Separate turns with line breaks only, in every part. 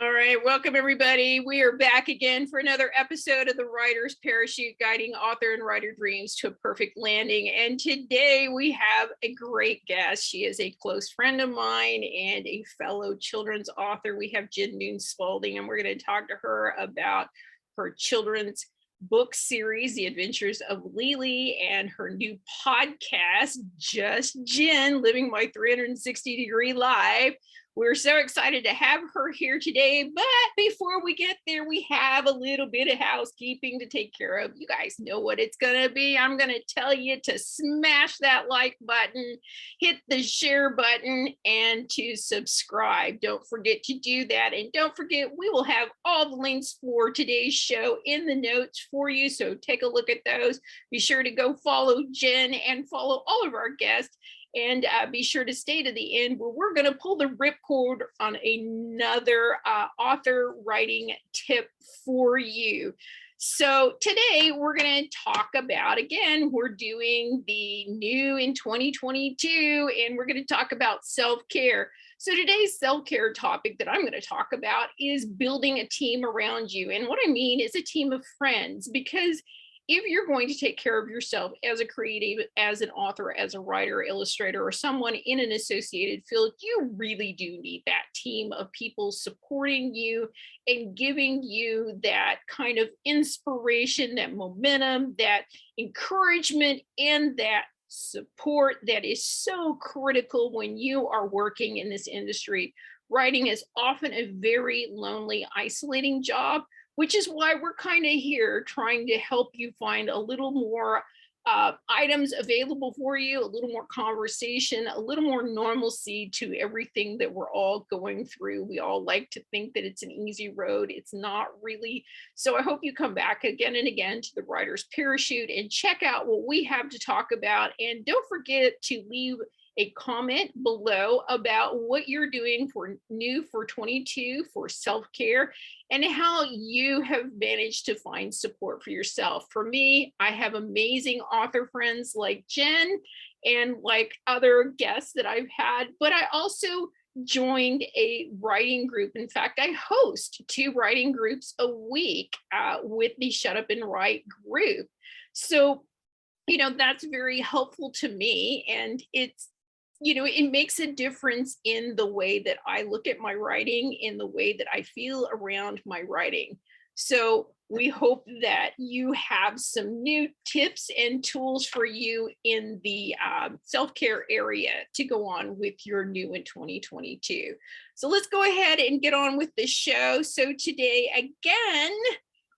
All right, welcome everybody. We are back again for another episode of the Writer's Parachute, guiding author and writer dreams to a perfect landing. And today we have a great guest. She is a close friend of mine and a fellow children's author. We have Jin Noon Spalding, and we're going to talk to her about her children's book series, The Adventures of Lily, and her new podcast, Just Jin, Living My 360-Degree Life. We're so excited to have her here today, but before we get there, we have a little bit of housekeeping to take care of. You guys know what it's going to be. I'm going to tell you to smash that like button, hit the share button, and to subscribe. Don't forget to do that. And don't forget, we will have all the links for today's show in the notes for you. So take a look at those. Be sure to go follow Jen and follow all of our guests. And be sure to stay to the end where we're going to pull the ripcord on another author writing tip for you. So today we're going to talk about, again, we're doing the new in 2022, and we're going to talk about self-care. So today's self-care topic that I'm going to talk about is building a team around you. And what I mean is a team of friends, because if you're going to take care of yourself as a creative, as an author, as a writer, illustrator, or someone in an associated field, you really do need that team of people supporting you and giving you that kind of inspiration, that momentum, that encouragement, and that support that is so critical when you are working in this industry. Writing is often a very lonely, isolating job, which is why we're kind of here trying to help you find a little more items available for you, a little more conversation, a little more normalcy to everything that we're all going through. We all like to think that it's an easy road. It's not really. So I hope you come back again and again to the Writer's Parachute and check out what we have to talk about. And don't forget to leave a comment below about what you're doing for new for 22 for self-care and how you have managed to find support for yourself. For me, I have amazing author friends like Jen and like other guests that I've had, but I also joined a writing group. In fact, I host 2 writing groups a week with the Shut Up and Write group. So, that's very helpful to me, and it's, it makes a difference in the way that I look at my writing, in the way that I feel around my writing. So we hope that you have some new tips and tools for you in the self-care area to go on with your new in 2022. So let's go ahead and get on with the show. So today, again,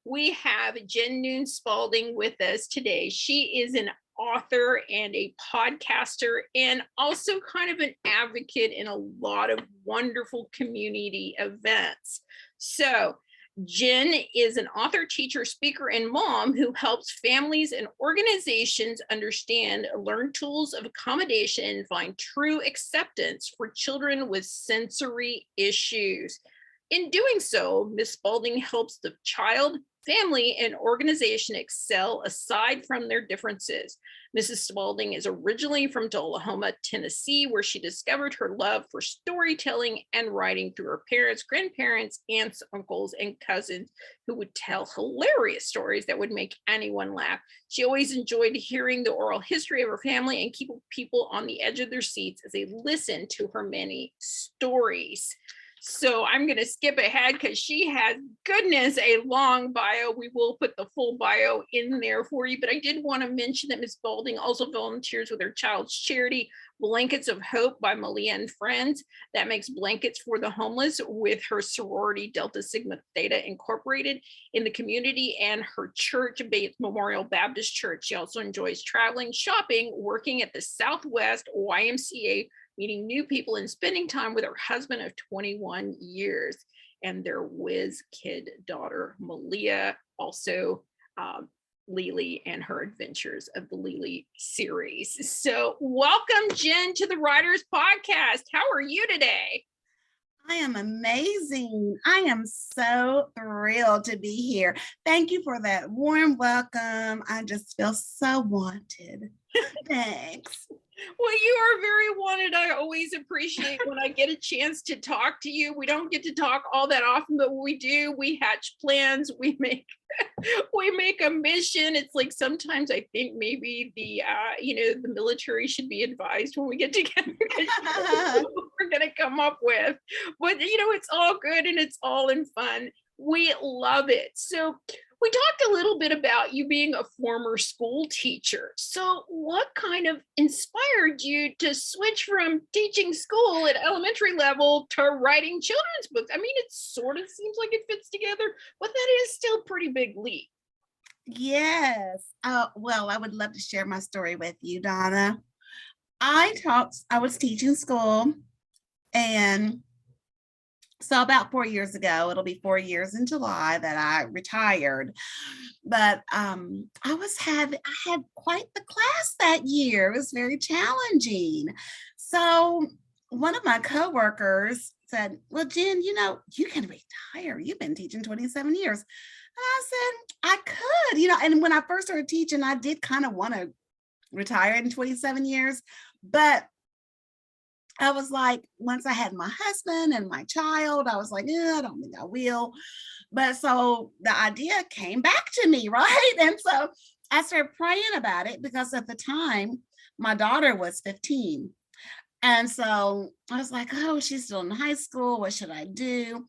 we have Jin Noon Spalding with us today. She is an author and a podcaster, and also kind of an advocate in a lot of wonderful community events. So Jen is an author, teacher, speaker, and mom who helps families and organizations understand, learn tools of accommodation, and find true acceptance for children with sensory issues. In doing so, Ms. Spaulding helps the child, family, and organization excel aside from their differences. Mrs. Spaulding is originally from Tullahoma, Tennessee, where she discovered her love for storytelling and writing through her parents, grandparents, aunts, uncles, and cousins who would tell hilarious stories that would make anyone laugh. She always enjoyed hearing the oral history of her family and keep people on the edge of their seats as they listened to her many stories. So I'm going to skip ahead because she has, goodness, a long bio. We will put the full bio in there for you. But I did want to mention that Ms. Spaulding also volunteers with her child's charity, Blankets of Hope by Malia and Friends, that makes blankets for the homeless, with her sorority Delta Sigma Theta Incorporated in the community, and her church, Bates Memorial Baptist Church. She also enjoys traveling, shopping, working at the Southwest YMCA, meeting new people, and spending time with her husband of 21 years and their whiz kid daughter, Malia, also Lily and her adventures of the Lily series. So welcome, Jen, to the Writers Podcast. How are you today?
I am amazing. I am so thrilled to be here. Thank you for that warm welcome. I just feel so wanted. Thanks.
Well, you are very wanted. I always appreciate when I get a chance to talk to you. We don't get to talk all that often, but when we do, we hatch plans, we make we make a mission. It's like sometimes I think maybe the military should be advised when we get together because we're gonna come up with. But it's all good and it's all in fun. We love it. So we talked a little bit about you being a former school teacher. So, what kind of inspired you to switch from teaching school at elementary level to writing children's books? I mean, it sort of seems like it fits together, but that is still a pretty big leap.
Yes. Well, I would love to share my story with you, Donna. I was teaching school, and so about 4 years ago, it'll be 4 years in July that I retired. But I had quite the class that year. It was very challenging. So one of my coworkers said, "Well, Jen, you can retire. You've been teaching 27 years." And I said, "I could, and when I first started teaching, I did kind of want to retire in 27 years, but I was like, once I had my husband and my child, I was like, yeah, I don't think I will." But so the idea came back to me, right? And so I started praying about it because at the time, my daughter was 15. And so I was like, oh, she's still in high school. What should I do?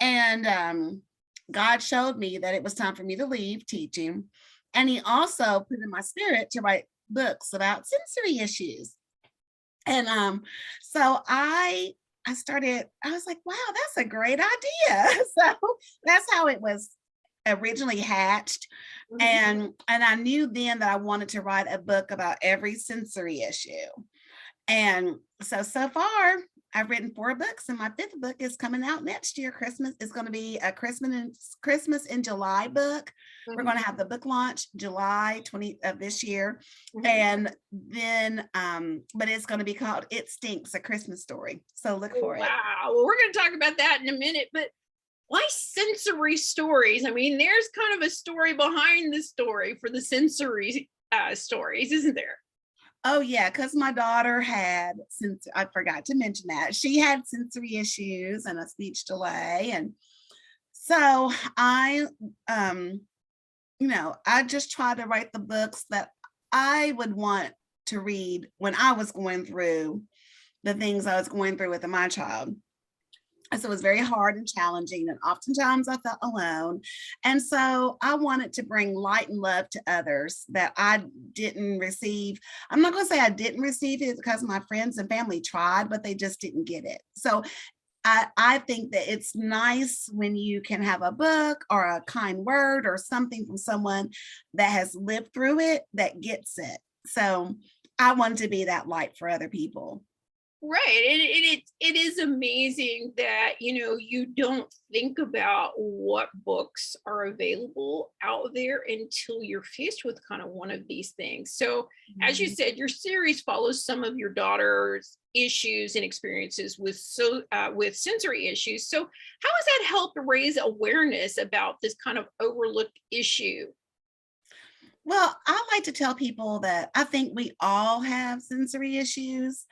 And God showed me that it was time for me to leave teaching. And he also put in my spirit to write books about sensory issues. And so I was like, wow, that's a great idea. So that's how it was originally hatched.
Mhm.
And I knew then that I wanted to write a book about every sensory issue. And so far, I've written 4 books, and my 5th book is coming out next year. Christmas is going to be a Christmas in July book. We're going to have the book launch July 20 of this year,
Mhm.
and then but it's going to be called "It Stinks: A Christmas Story." So look for it.
Wow. Well, we're going to talk about that in a minute, but why sensory stories? I mean, there's kind of a story behind the story for the sensory stories, isn't there?
Oh yeah, because my daughter had, since I forgot to mention that, she had sensory issues and a speech delay. And so um, I just try to write the books that I would want to read when I was going through the things I was going through with my child. And so it was very hard and challenging, and oftentimes I felt alone. And so I wanted to bring light and love to others that I didn't receive. I'm not going to say I didn't receive it because my friends and family tried, but they just didn't get it. So I think that it's nice when you can have a book or a kind word or something from someone that has lived through it that gets it. So I wanted to be that light for other people.
Right. It is amazing that, you don't think about what books are available out there until you're faced with kind of one of these things. So, as you
Mhm.
said, your series follows some of your daughter's issues and experiences with sensory issues. So, how has that helped raise awareness about this kind of overlooked issue?
Well, I like to tell people that I think we all have sensory issues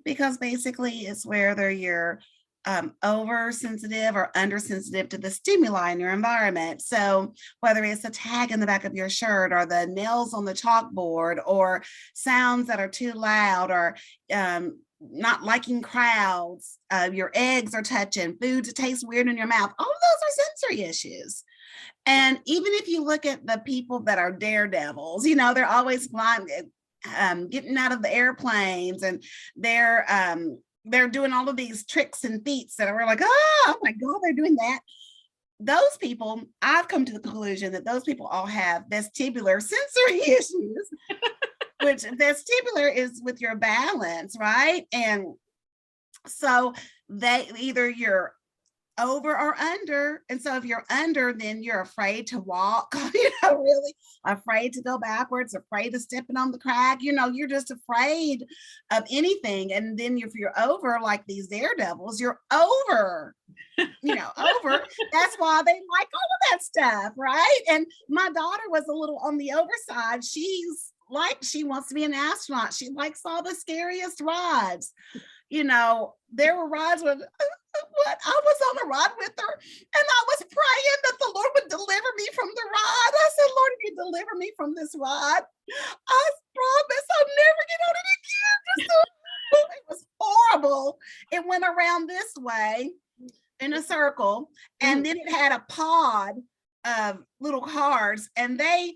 because basically it's whether you're oversensitive or undersensitive to the stimuli in your environment. So whether it's a tag in the back of your shirt or the nails on the chalkboard or sounds that are too loud or not liking crowds, your eggs are touching, foods that taste weird in your mouth, all of those are sensory issues. And even if you look at the people that are daredevils, they're always flying, getting out of the airplanes, and they're doing all of these tricks and feats that are like, oh my God, they're doing that. Those people, I've come to the conclusion that those people all have vestibular sensory issues, which vestibular is with your balance, right? And so they either you're over or under. And so if you're under, then you're afraid to walk, really afraid to go backwards, afraid of stepping on the crack, you're just afraid of anything. And then if you're over, like these daredevils, you're over, over. That's why they like all of that stuff, right? And my daughter was a little on the overside. She's like she wants to be an astronaut. She likes all the scariest rides. You know, there were rides with what I was on a ride with her, and I was praying that the Lord would deliver me from the ride. I said, Lord, if you deliver me from this ride, I promise I'll never get on it again. It was horrible. It went around this way in a circle, and then it had a pod of little cars, and they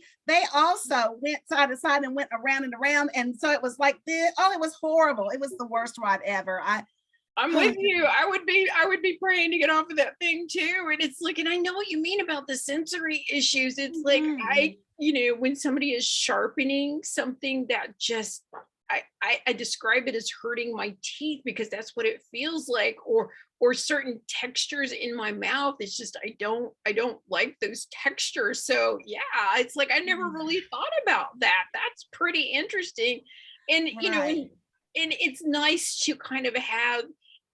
also went side to side and went around and around, and so it was like this. Oh, it was horrible. It was the worst ride ever.
I'm with you. I would be praying to get off of that thing too. And it's like, and I know what you mean about the sensory issues. It's like when somebody is sharpening something that just I describe it as hurting my teeth, because that's what it feels like, or certain textures in my mouth. It's just I don't like those textures. So yeah, it's like I never really thought about that. That's pretty interesting. And and it's nice to kind of have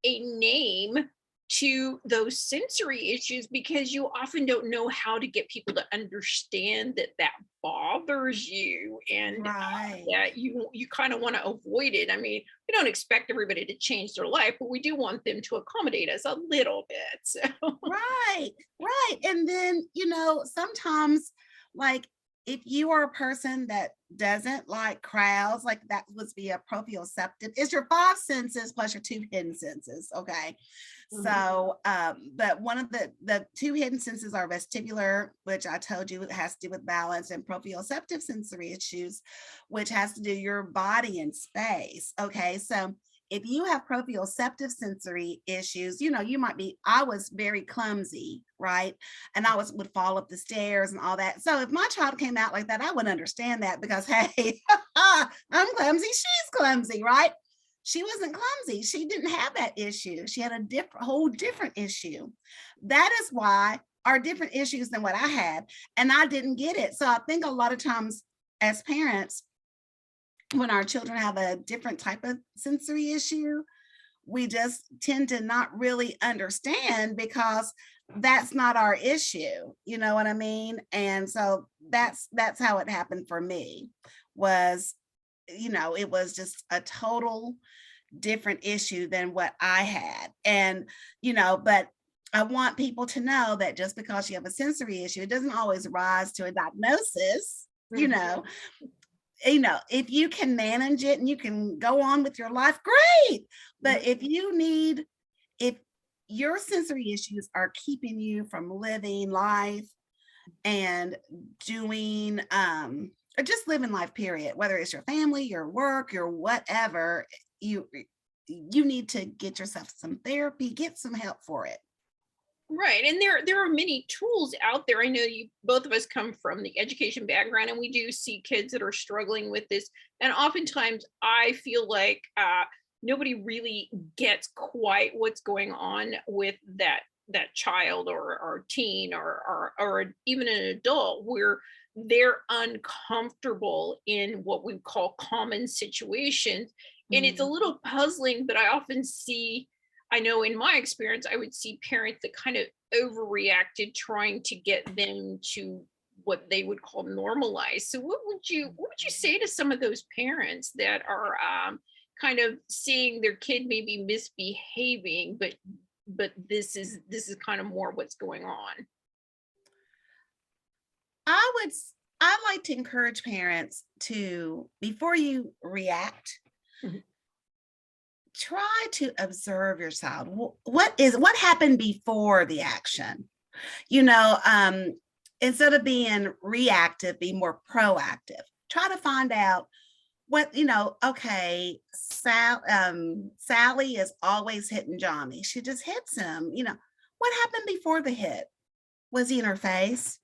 a name to those sensory issues, because you often don't know how to get people to understand that bothers you, and that you kind of want to avoid it. I mean, we don't expect everybody to change their life, but we do want them to accommodate us a little bit. So
right. And then, sometimes, like, if you are a person that doesn't like crowds, like that would be a proprioceptive. It's your 5 senses plus your 2 hidden senses. Okay. So, but one of the 2 hidden senses are vestibular, which I told you it has to do with balance, and proprioceptive sensory issues, which has to do your body and space. Okay. So if you have proprioceptive sensory issues, you might be, I was very clumsy, right? And I would fall up the stairs and all that. So if my child came out like that, I wouldn't understand that, because, hey, I'm clumsy, she's clumsy, right? She wasn't clumsy. She didn't have that issue. She had a whole different issue. That is why our different issues than what I had, and I didn't get it. So I think a lot of times as parents, when our children have a different type of sensory issue, we just tend to not really understand, because that's not our issue. You know what I mean? And so that's how it happened for me, was, it was just a total different issue than what I had. And, but I want people to know that just because you have a sensory issue, it doesn't always rise to a diagnosis. If you can manage it and you can go on with your life, great. But if your sensory issues are keeping you from living life and doing, or just living life, period, whether it's your family, your work, your whatever, you need to get yourself some therapy, get some help for it.
Right. And there are many tools out there. I know both of us come from the education background, and we do see kids that are struggling with this. And oftentimes I feel like nobody really gets quite what's going on with that child or teen or even an adult, where they're uncomfortable in what we call common situations. And it's a little puzzling, but I often see, I know in my experience, I would see parents that kind of overreacted, trying to get them to what they would call normalized. So what would you say to some of those parents that are kind of seeing their kid maybe misbehaving, but this is kind of more what's going on?
I like to encourage parents to, before you react, try to observe your child. What happened before the action? Instead of being reactive, be more proactive. Try to find out what, okay, Sally is always hitting Johnny. She just hits him. What happened before the hit? Was he in her face?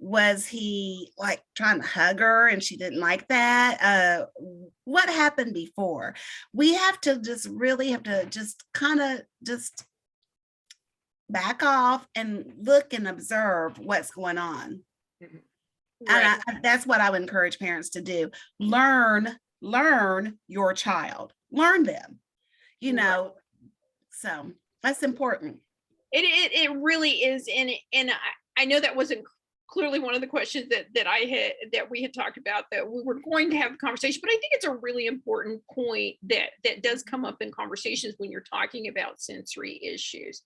Was he like trying to hug her and she didn't like that? What happened before? We have to just kind of just back off and look and observe what's going on. Right. And that's what I would encourage parents to do. Learn your child, learn them, right. So that's important.
It really is. And I know that wasn't clearly one of the questions that we had talked about, that we were going to have a conversation, but I think it's a really important point that does come up in conversations when you're talking about sensory issues.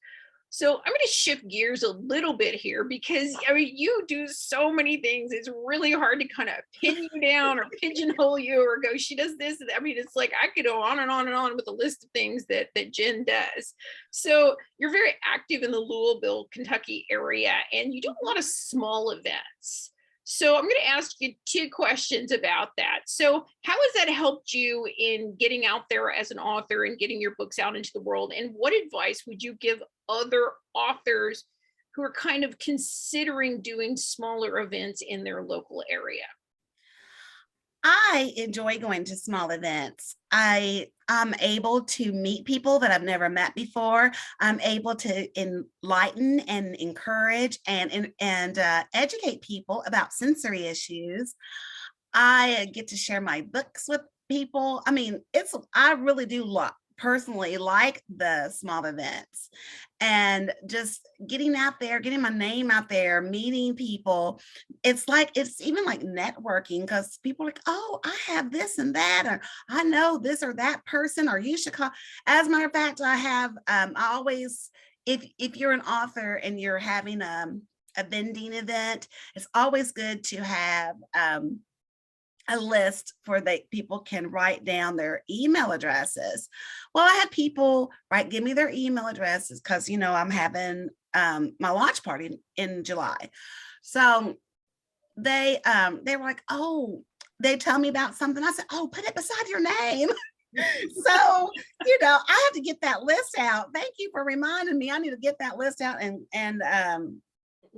So I'm going to shift gears a little bit here, because I mean, you do so many things. It's really hard to kind of pin you down or pigeonhole you or go, she does this. I mean, it's like I could go on and on and on with a list of things that Jen does. So you're very active in the Louisville, Kentucky area, and you do a lot of small events. So I'm going to ask you two questions about that. So how has that helped you in getting out there as an author and getting your books out into the world? And what advice would you give other authors who are kind of considering doing smaller events in their local area?
I enjoy going to small events. I'm able to meet people that I've never met before. I'm able to enlighten and encourage and educate people about sensory issues. I get to share my books with people. I mean, I really do personally like the small events, and just getting out there, getting my name out there, meeting people. It's even like networking, because people are like, oh, I have this and that, or I know this or that person, or you should call. As a matter of fact, I always, if you're an author and you're having a vending event, it's always good to have a list for that people can write down their email addresses. Well, I had people give me their email addresses, because I'm having my launch party in July. So they were like, oh, they tell me about something. I said, oh, put it beside your name. So I have to get that list out. Thank you for reminding me. I need to get that list out and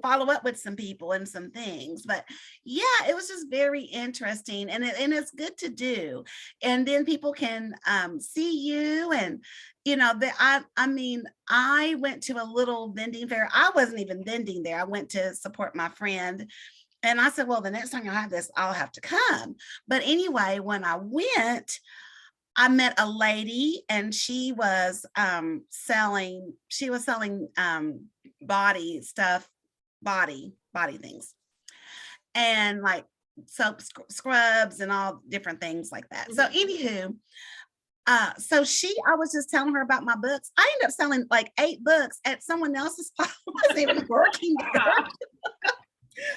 follow up with some people and some things. But yeah, it was just very interesting, and it's good to do. And then people can see you, and I mean, I went to a little vending fair. I wasn't even vending there. I went to support my friend, and I said, well, the next time you have this, I'll have to come. But anyway, when I went, I met a lady, and she was selling body stuff, body things, and like soap scrubs and all different things like that. So anywho, I was just telling her about my books. I ended up selling like 8 books at someone else's spot. I wasn't even working there.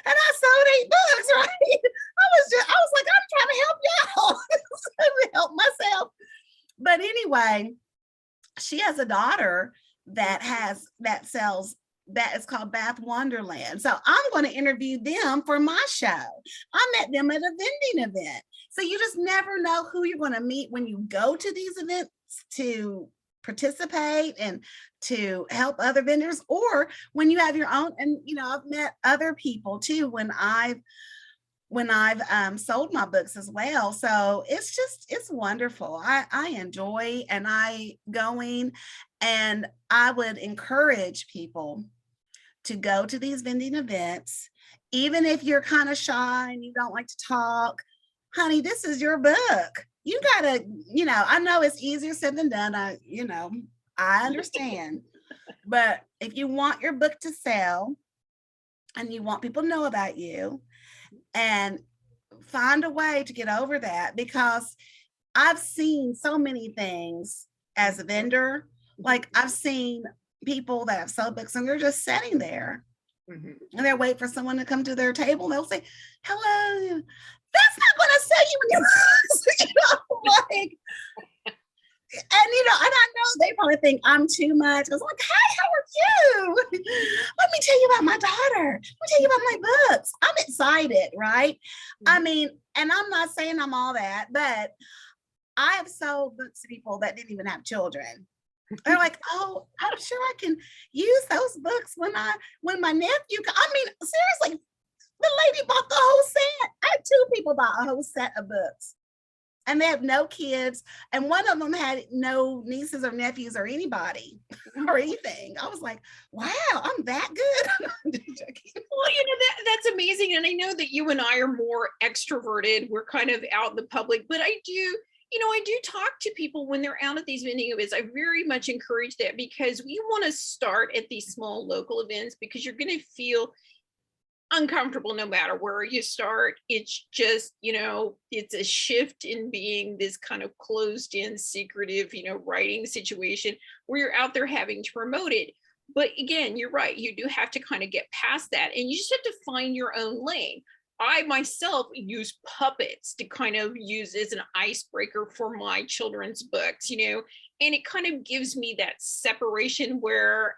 And I sold 8 books, right? I was like, I'm trying to help y'all. To help myself. But anyway, she has a daughter that sells, that is called Bath Wonderland. So I'm going to interview them for my show. I met them at a vending event. So you just never know who you're going to meet when you go to these events to participate and to help other vendors, or when you have your own. And I've met other people too when I've sold my books as well. So it's wonderful. I enjoy going, and I would encourage people to go to these vending events. Even if you're kind of shy and you don't like to talk, honey, this is your book. You gotta, I know it's easier said than done. I understand. But if you want your book to sell, and you want people to know about you, and find a way to get over that, because I've seen so many things as a vendor. Like, I've seen people that have sold books, and they're just sitting there, and they're waiting for someone to come to their table, and they'll say, hello. That's not going to sell you when and I know they probably think I'm too much. I was like, hi, how are you? Let me tell you about my daughter. Let me tell you about my books. I'm excited, right? I mean, and I'm not saying I'm all that, but I have sold books to people that didn't even have children. They're like, oh, I'm sure I can use those books when my nephew, I mean, seriously, the lady bought the whole set. I had 2 people buy a whole set of books, and they have no kids. And one of them had no nieces or nephews or anybody or anything. I was like, wow, I'm that good.
Well, that's amazing. And I know that you and I are more extroverted. We're kind of out in the public, but I do talk to people when they're out at these vending events. I very much encourage that, because we want to start at these small local events, because you're going to feel uncomfortable no matter where you start. It's just, it's a shift in being this kind of closed in, secretive, writing situation where you're out there having to promote it. But again, you're right. You do have to kind of get past that, and you just have to find your own lane. I myself use puppets to kind of use as an icebreaker for my children's books, and it kind of gives me that separation where,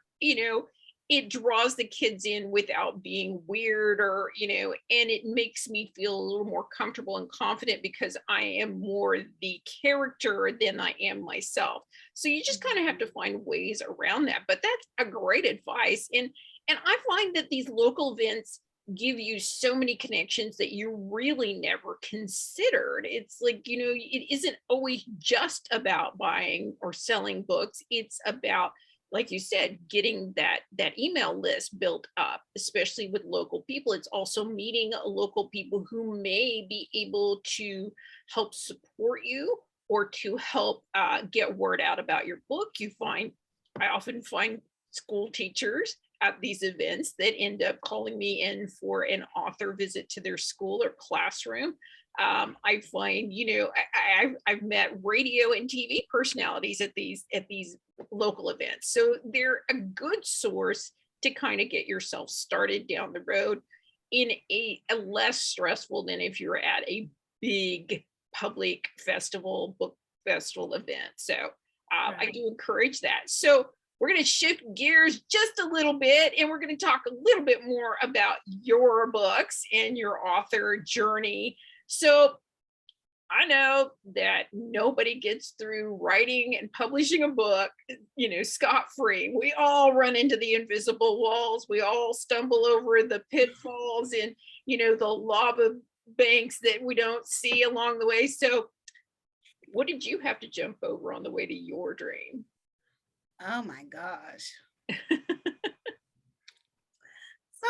it draws the kids in without being weird or, and it makes me feel a little more comfortable and confident because I am more the character than I am myself. So you just kind of have to find ways around that. But that's a great advice. And I find that these local events give you so many connections that you really never considered. It's like, it isn't always just about buying or selling books. It's about, like you said, getting that email list built up, especially with local people. It's also meeting local people who may be able to help support you or to help get word out about your book. I often find school teachers at these events that end up calling me in for an author visit to their school or classroom. I find, I've met radio and TV personalities at these local events. So they're a good source to kind of get yourself started down the road in a less stressful than if you're at a big public book festival event. So I do encourage that. So we're going to shift gears just a little bit, and we're going to talk a little bit more about your books and your author journey. So I know that nobody gets through writing and publishing a book, scot-free. We all run into the invisible walls. We all stumble over the pitfalls and, the lava banks that we don't see along the way. So what did you have to jump over on the way to your dream?
Oh my gosh. So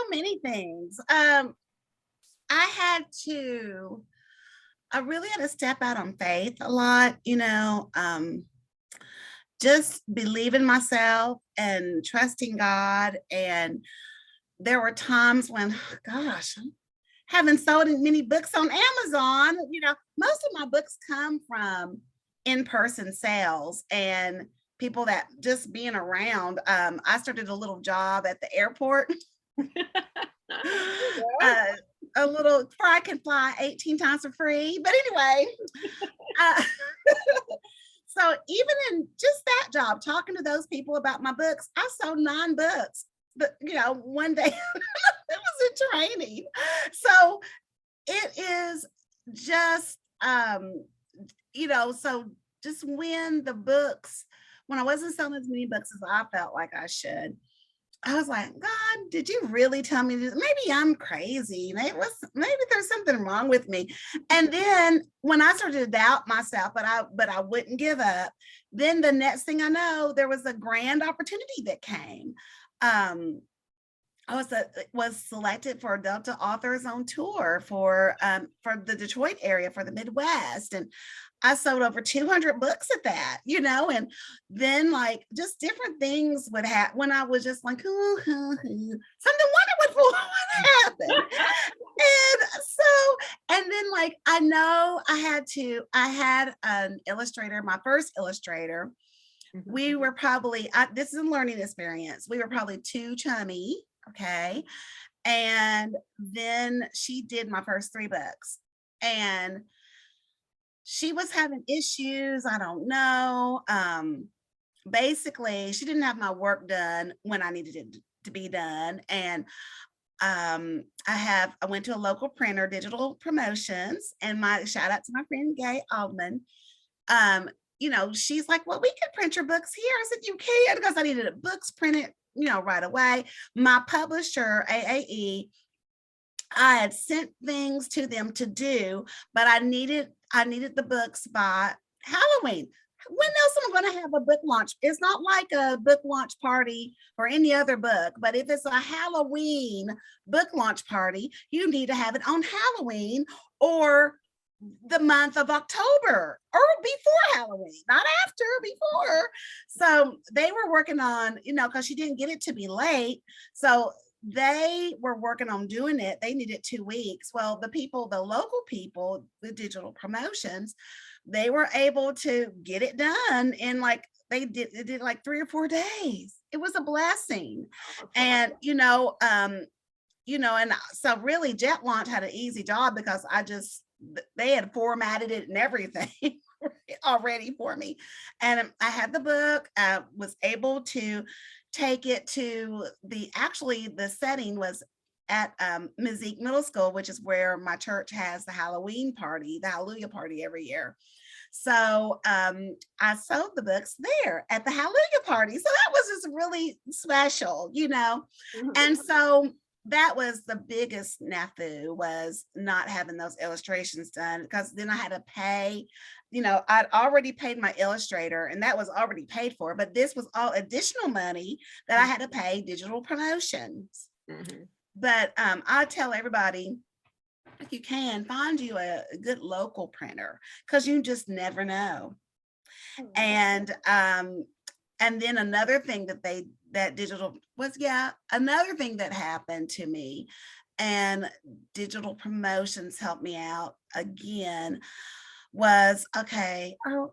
many things. I really had to step out on faith a lot, just believe in myself and trusting God. And there were times when, gosh, haven't sold many books on Amazon. Most of my books come from in-person sales and people that just being around. I started a little job at the airport. A little where I can fly 18 times for free. But anyway, so even in just that job, talking to those people about my books, I sold 9 books. But one day it was a training. So it is just so just when I wasn't selling as many books as I felt like I should, I was like, God, did you really tell me this? Maybe I'm crazy. Maybe there's something wrong with me. And then when I started to doubt myself, but I wouldn't give up, then the next thing I know, there was a grand opportunity that came. I was selected for Delta Authors on Tour for the Detroit area, for the Midwest. And I sold over 200 books at that, and then like just different things would happen when I was just like, something wonderful would happen. And then like, I know I had an illustrator, my first illustrator. We were probably, this is a learning experience. We were probably too chummy. Okay. And then she did my first 3 books, and she was having issues. I don't know. Basically, she didn't have my work done when I needed it to be done. And I went to a local printer, Digital Promotions, and my shout out to my friend Gay Altman. She's like, well, we could print your books here. I said, you can, because I needed books printed, right away. My publisher, AAE, I had sent things to them to do, but I needed the books by Halloween. When else am I going to have a book launch? It's not like a book launch party or any other book, but if it's a Halloween book launch party, you need to have it on Halloween or the month of October or before Halloween, not after, before. So they were working on, because she didn't get it to me late. So they were working on doing it. They needed 2 weeks. Well, the local people, the digital promotions, they were able to get it done in like it did like 3 or 4 days. It was a blessing. And and so really Jet Launch had an easy job because they had formatted it and everything already for me. And I had the book. I was able to take it to the setting was at Mizzeke Middle School, which is where my church has the Halloween party, the Hallelujah party every year. So I sold the books there at the Hallelujah party. So that was just really special, And so that was the biggest snafu, was not having those illustrations done, because then I had to pay, I'd already paid my illustrator and that was already paid for, but this was all additional money that I had to pay digital promotions. But I tell everybody, if you can, find you a good local printer, because you just never know. And then another thing another thing that happened to me, and digital promotions helped me out again, was okay. Oh,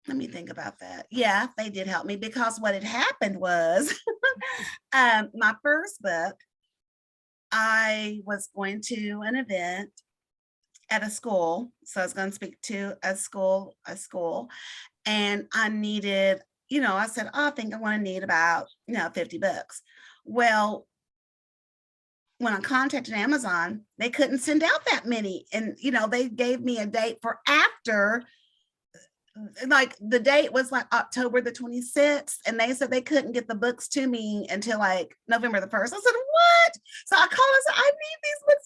let me think about that. Yeah, they did help me, because what had happened was my first book, I was going to an event at a school. So I was going to speak to a school, and I needed, I said, oh, I think I want to need about, 50 books. Well, when I contacted Amazon, they couldn't send out that many. And, they gave me a date for after, like the date was like October the 26th, and they said they couldn't get the books to me until like November the 1st. I said, what? So I called and said, I need these books.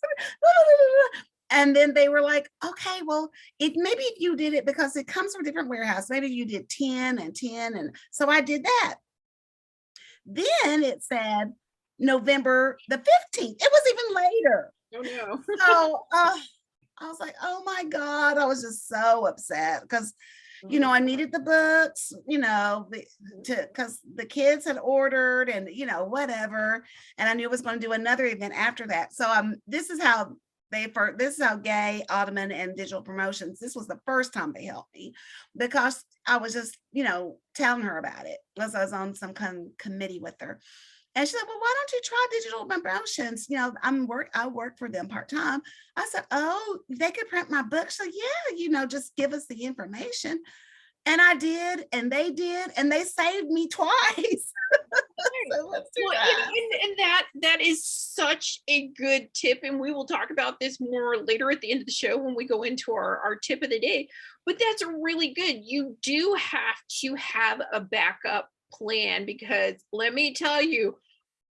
And then they were like, okay, well, maybe if you did it, because it comes from a different warehouse, maybe you did 10 and 10. And so I did that. Then it said November the 15th. It was even later.
Oh no.
So I was like, oh my God, I was just so upset, because I needed the books, because the kids had ordered, and whatever. And I knew I was going to do another event after that. So this is how Gay, Ottoman, and Digital Promotions, this was the first time they helped me, because I was just, telling her about it, as I was on some kind of committee with her. And she said, well, why don't you try Digital Promotions? I work for them part-time. I said, oh, they could print my book. So yeah, just give us the information. And I did, and they did, and they saved me twice. So let's do that.
And that is such a good tip. And we will talk about this more later at the end of the show when we go into our tip of the day. But that's really good. You do have to have a backup plan, because let me tell you,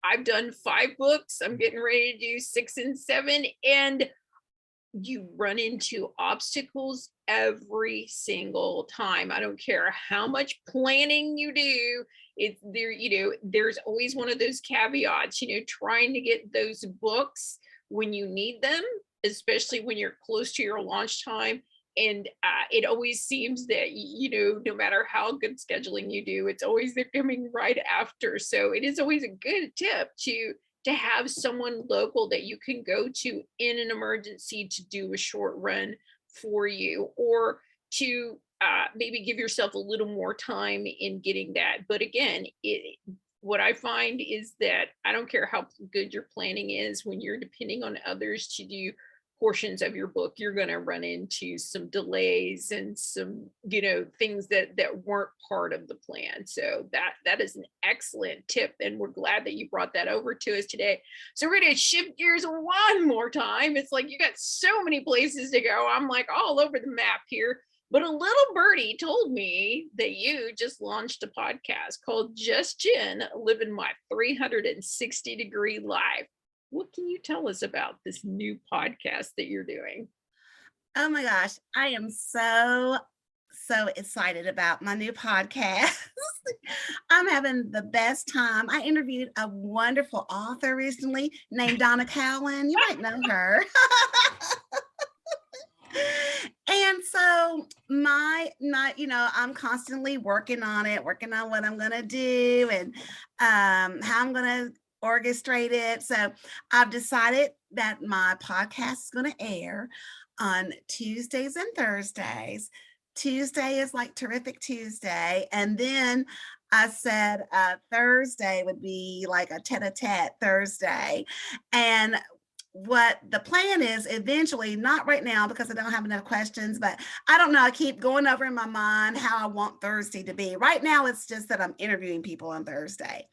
I've done 5 books. I'm getting ready to do 6 and 7, and you run into obstacles every single time. I don't care how much planning you do. It's there, there's always one of those caveats, trying to get those books when you need them, especially when you're close to your launch time. And it always seems that, no matter how good scheduling you do, it's always they're coming right after. So it is always a good tip to have someone local that you can go to in an emergency to do a short run for you, or to maybe give yourself a little more time in getting that. But again, what I find is that I don't care how good your planning is, when you're depending on others to do portions of your book, you're going to run into some delays and some, things that weren't part of the plan. So that is an excellent tip, and we're glad that you brought that over to us today. So we're going to shift gears one more time. It's like you got so many places to go. I'm like all over the map here. But a little birdie told me that you just launched a podcast called Just Jin, Living My 360-Degree Life. What can you tell us about this new podcast that you're doing?
Oh my gosh, I am so excited about my new podcast. I'm having the best time. I interviewed a wonderful author recently named Donna Cowan. You might know her. And so I'm constantly working on what I'm going to do, and how I'm going to orchestrate it. So I've decided that my podcast is going to air on Tuesdays and Thursdays. Tuesday is like Terrific Tuesday. And then I said Thursday would be like a tete-a-tete Thursday. And what the plan is eventually, not right now because I don't have enough questions, but I don't know. I keep going over in my mind how I want Thursday to be. Right now, it's just that I'm interviewing people on Thursday.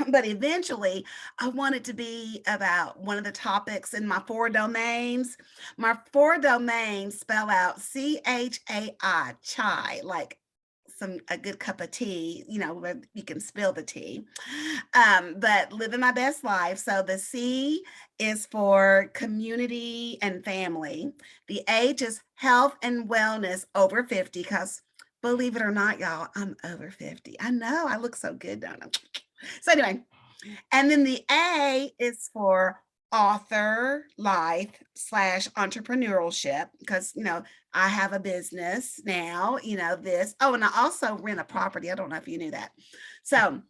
But eventually I want it to be about one of the topics in my 4 domains. My 4 domains spell out C.H.A.I, chai, like a good cup of tea, where you can spill the tea. But living my best life. So the C is for community and family. The H is health and wellness over 50, because believe it or not, y'all, I'm over 50. I know I look so good, don't I? So anyway, and then the A is for author life / entrepreneurship, because I have a business now, this. Oh, and I also rent a property. I don't know if you knew that. So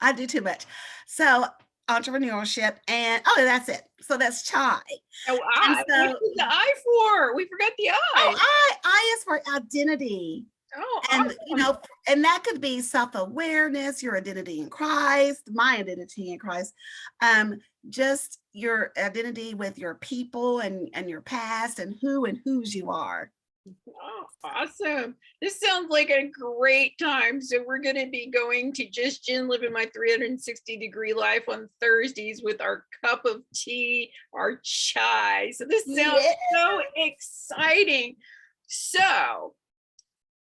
I do too much. So entrepreneurship, and that's it. So that's CHAI.
Oh, I.
So,
what is the I for? We forgot the I.
Oh, I is for identity.
Oh,
And
awesome.
and that could be self-awareness, your identity in Christ, my identity in Christ, just your identity with your people and your past and whose you are.
Oh, awesome. This sounds like a great time. So we're going to be going to Just Jin Living My 360-Degree Life on Thursdays with our cup of tea, our chai. So this sounds so exciting. So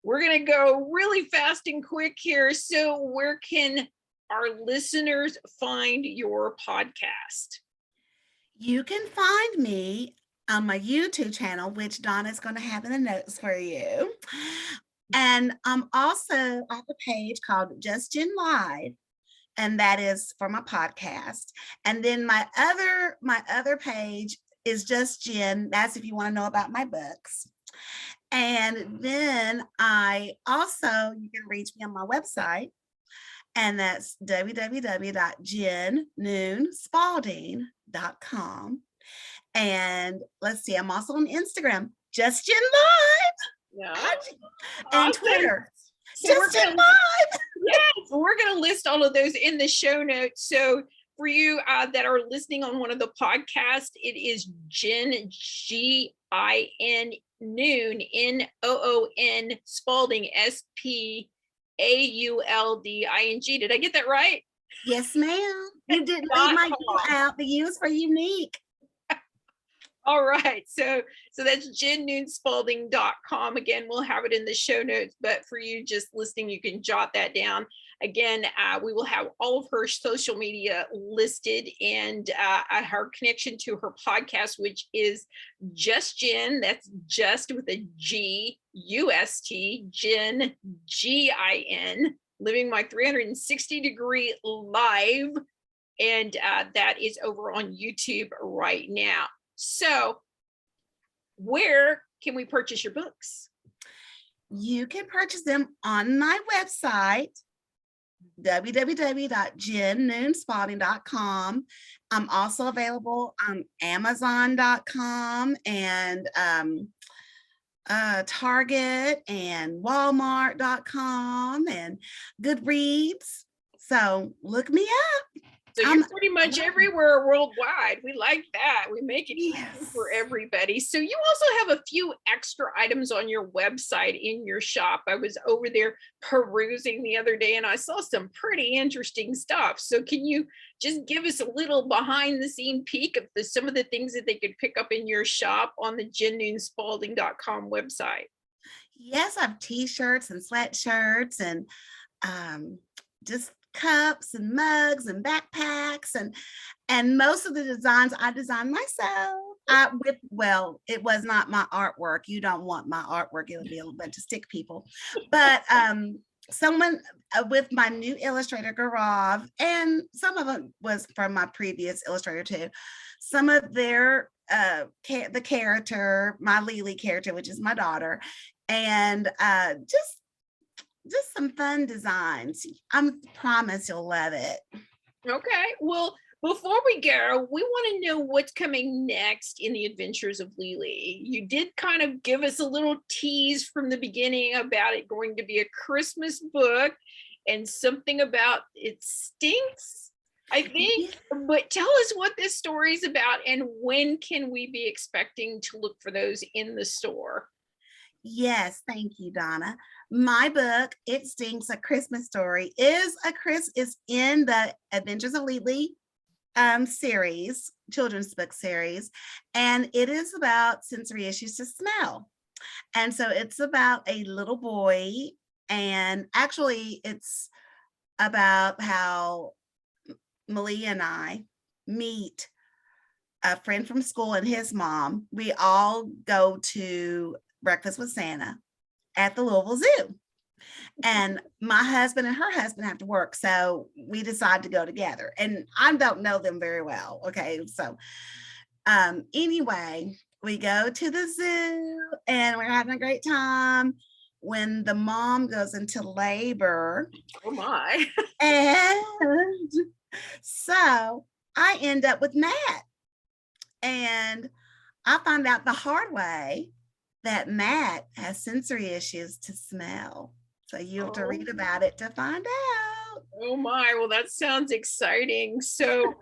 we're going to go really fast and quick here. So where can our listeners find your podcast?
You can find me on my YouTube channel, which Donna's going to have in the notes for you. And I'm also on a page called Just Jin Live, and that is for my podcast. And then my other page is Just Jin. That's if you want to know about my books. And then you can reach me on my website, and that's www.jinnoonspalding.com. And let's see, I'm also on Instagram, Just Jin Live, and Twitter,
so
Just Jin Live.
Yes, we're going to list all of those in the show notes. So for you that are listening on one of the podcasts, it is Jin, G-I-N, Noon, N-O-O-N, Spalding, S-P-A-U-L-D-I-N-G. Did I get that right?
Yes, ma'am. You didn't leave my U out. The U is for unique.
All right. So that's jinnoonspalding.com. Again, we'll have it in the show notes, but for you just listening, you can jot that down. Again, we will have all of her social media listed, and her connection to her podcast, which is Just Jin. That's just with a G, U-S-T, Jin, G-I-N, Living My 360-Degree Live. And that is over on YouTube right now. So where can we purchase your books?
You can purchase them on my website, www.jinnoonspalding.com. I'm also available on Amazon.com and Target and Walmart.com and Goodreads. So look me up.
So you're pretty much everywhere worldwide. We like that. We make it easy for everybody. So you also have a few extra items on your website in your shop. I was over there perusing the other day and I saw some pretty interesting stuff. So can you just give us a little behind the scene peek of some of the things that they could pick up in your shop on the jinnoonspalding.com website?
Yes, I have t-shirts and sweatshirts and just cups and mugs and backpacks, and most of the designs I designed myself. It was not my artwork. You don't want my artwork. It would be a bunch of stick people. But someone with my new illustrator, Gaurav, and some of it was from my previous illustrator too. Some of their the character, my Lily character, which is my daughter, and just just some fun designs. I promise you'll love it.
Okay. Well, before we go, we want to know what's coming next in the Adventures of Lily. You did kind of give us a little tease from the beginning about it going to be a Christmas book and something about it stinks, I think. But tell us what this story is about and when can we be expecting to look for those in the store?
Yes, thank you, Donna. My book, It Stinks, a Christmas Story, is in the Adventures of Lily series, children's book series, and it is about sensory issues to smell. And so it's about a little boy, and actually it's about how Malia and I meet a friend from school and his mom. We all go to breakfast with Santa at the Louisville Zoo. And my husband and her husband have to work, so we decide to go together. And I don't know them very well. Okay, so anyway, we go to the zoo and we're having a great time when the mom goes into labor.
Oh my.
And so I end up with Matt. And I found out the hard way that Matt has sensory issues to smell. So you have to read about it to find out.
Oh my, well, that sounds exciting. So,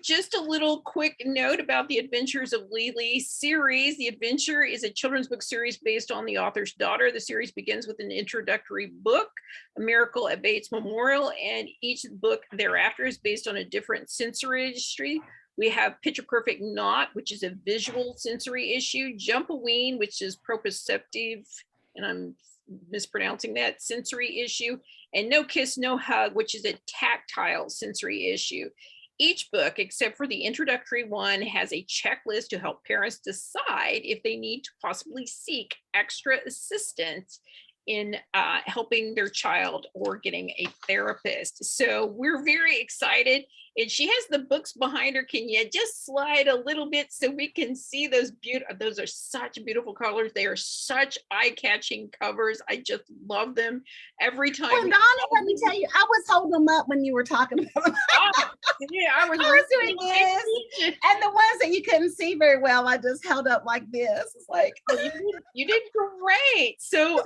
just a little quick note about the Adventures of Lily series. The Adventure is a children's book series based on the author's daughter. The series begins with an introductory book, A Miracle at Bates Memorial, and each book thereafter is based on a different sensory issue. We have Picture Perfect Not, which is a visual sensory issue, Jump-A-Ween, which is proprioceptive, and I'm mispronouncing that, sensory issue, and No Kiss, No Hug, which is a tactile sensory issue. Each book, except for the introductory one, has a checklist to help parents decide if they need to possibly seek extra assistance in helping their child or getting a therapist. So we're very excited. And she has the books behind her. Can you just slide a little bit so we can see those beautiful, those are such beautiful colors. They are such eye-catching covers. I just love them every time.
Well, Donna, let me tell you, I was holding them up when you were talking about them.
Yeah, I was
doing this. And the ones that you couldn't see very well, I just held up like this. It's like,
you did great. So,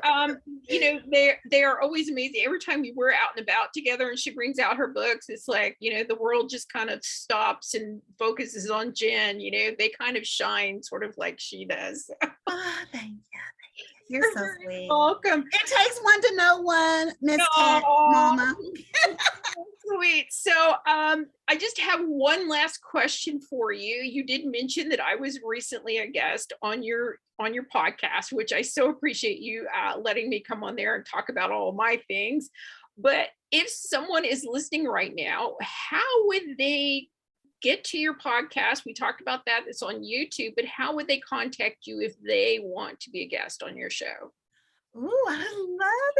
they are always amazing. Every time we're out and about together and she brings out her books, it's like, the world just kind of stops and focuses on Jen. They kind of shine sort of like she does.
Oh, thank you. You're so sweet.
Welcome.
It takes one to know one, Miss Cat Mama.
Sweet. So I just have one last question for you. You did mention that I was recently a guest on your podcast, which I so appreciate you letting me come on there and talk about all of my things. But if someone is listening right now, how would they get to your podcast? We talked about that. It's on YouTube, but how would they contact you if they want to be a guest on your show?
Ooh, I love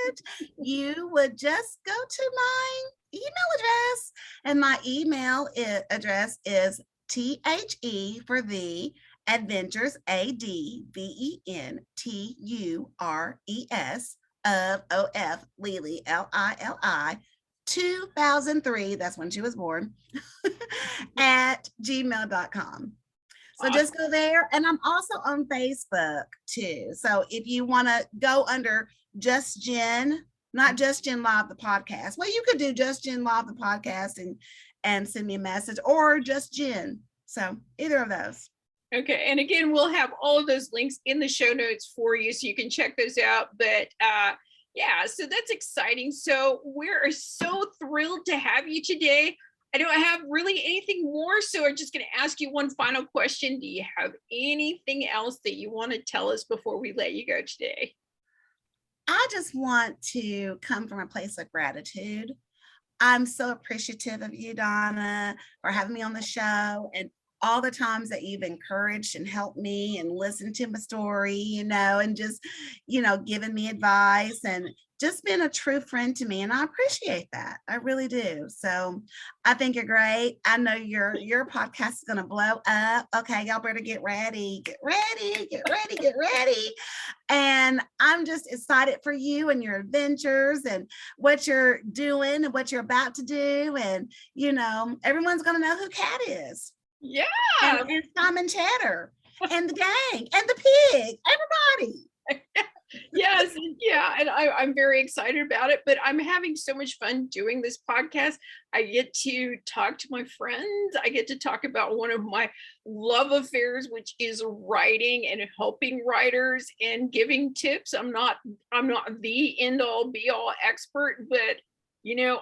it. You would just go to my email address, and my email address is THE for the Adventures, ADVENTURES of Lily, LILI 2003, that's when she was born, at gmail.com. So just go there. And I'm also on Facebook too. So if you want to go under Just Jen, not Just Jen Live, the podcast. Well, you could do Just Jen Live, the podcast, and send me a message, or Just Jen. So either of those.
Okay. And again, we'll have all of those links in the show notes for you, so you can check those out. But yeah, so that's exciting. So we're so thrilled to have you today. I don't have really anything more, so I'm just going to ask you one final question. Do you have anything else that you want to tell us before we let you go today?
I just want to come from a place of gratitude. I'm so appreciative of you, Donna, for having me on the show, and all the times that you've encouraged and helped me and listened to my story, and just, giving me advice and just been a true friend to me, and I appreciate that. I really do. So I think you're great. I know your podcast is going to blow up. Okay, y'all better get ready, get ready, get ready, get ready. And I'm just excited for you and your adventures and what you're doing and what you're about to do. And, everyone's going to know who Cat is.
Yeah.
And Tom and Chatter and the gang and the pig, everybody.
Yes, yeah, and I'm very excited about it, but I'm having so much fun doing this podcast. I get to talk to my friends. I get to talk about one of my love affairs, which is writing and helping writers and giving tips. I'm not the end all be all expert, but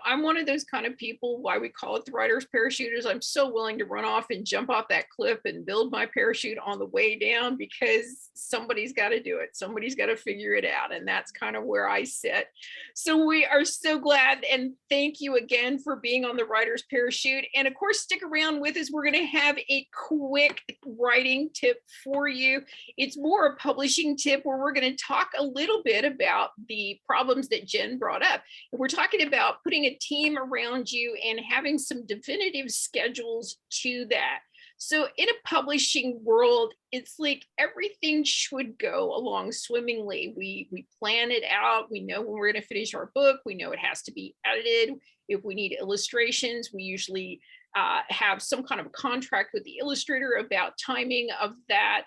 I'm one of those kind of people, why we call it the writer's parachuters. I'm so willing to run off and jump off that cliff and build my parachute on the way down, because somebody's got to do it. Somebody's got to figure it out. And that's kind of where I sit. So we are so glad. And thank you again for being on the writer's parachute. And of course, stick around with us. We're going to have a quick writing tip for you. It's more a publishing tip where we're going to talk a little bit about the problems that Jen brought up. And we're talking about putting a team around you and having some definitive schedules to that. So in a publishing world, it's like everything should go along swimmingly. We plan it out. We know when we're going to finish our book. We know it has to be edited. If we need illustrations, we usually have some kind of contract with the illustrator about timing of that.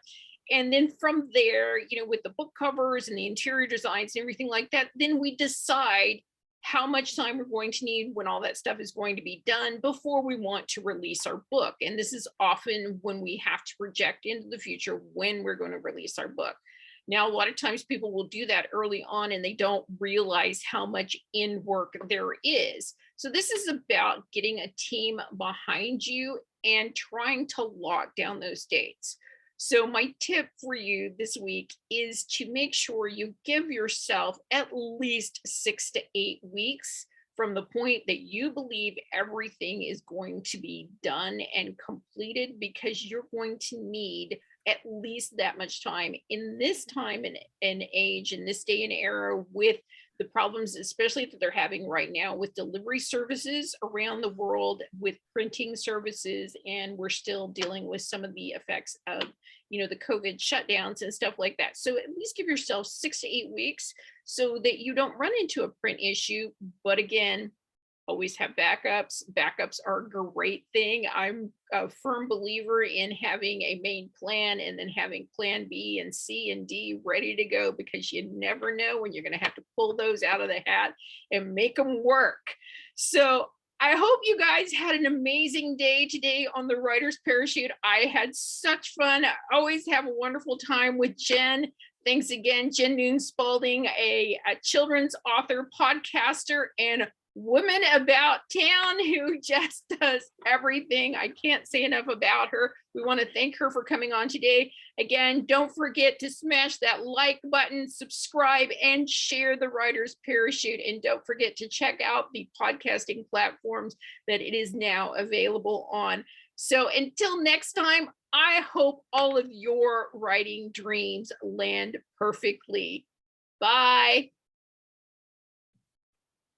And then from there, with the book covers and the interior designs and everything like that, then we decide how much time we're going to need when all that stuff is going to be done before we want to release our book. And this is often when we have to project into the future when we're going to release our book. Now, a lot of times people will do that early on and they don't realize how much in work there is. So this is about getting a team behind you and trying to lock down those dates. So my tip for you this week is to make sure you give yourself at least 6 to 8 weeks from the point that you believe everything is going to be done and completed, because you're going to need at least that much time in this time and age, in this day and era, with the problems, especially that they're having right now with delivery services around the world, with printing services, and we're still dealing with some of the effects of, the COVID shutdowns and stuff like that. So at least give yourself 6 to 8 weeks so that you don't run into a print issue. But again, always have backups. Backups are a great thing. I'm a firm believer in having a main plan and then having plan B and C and D ready to go, because you never know when you're going to have to pull those out of the hat and make them work. So I hope you guys had an amazing day today on the Writer's Parachute. I had such fun. I always have a wonderful time with Jen. Thanks again, Jin Noon Spalding, a children's author, podcaster, and woman about town who just does everything. I can't say enough about her. We want to thank her for coming on today. Again, don't forget to smash that like button, subscribe, and share the Writer's Parachute. And don't forget to check out the podcasting platforms that it is now available on. So until next time, I hope all of your writing dreams land perfectly. Bye.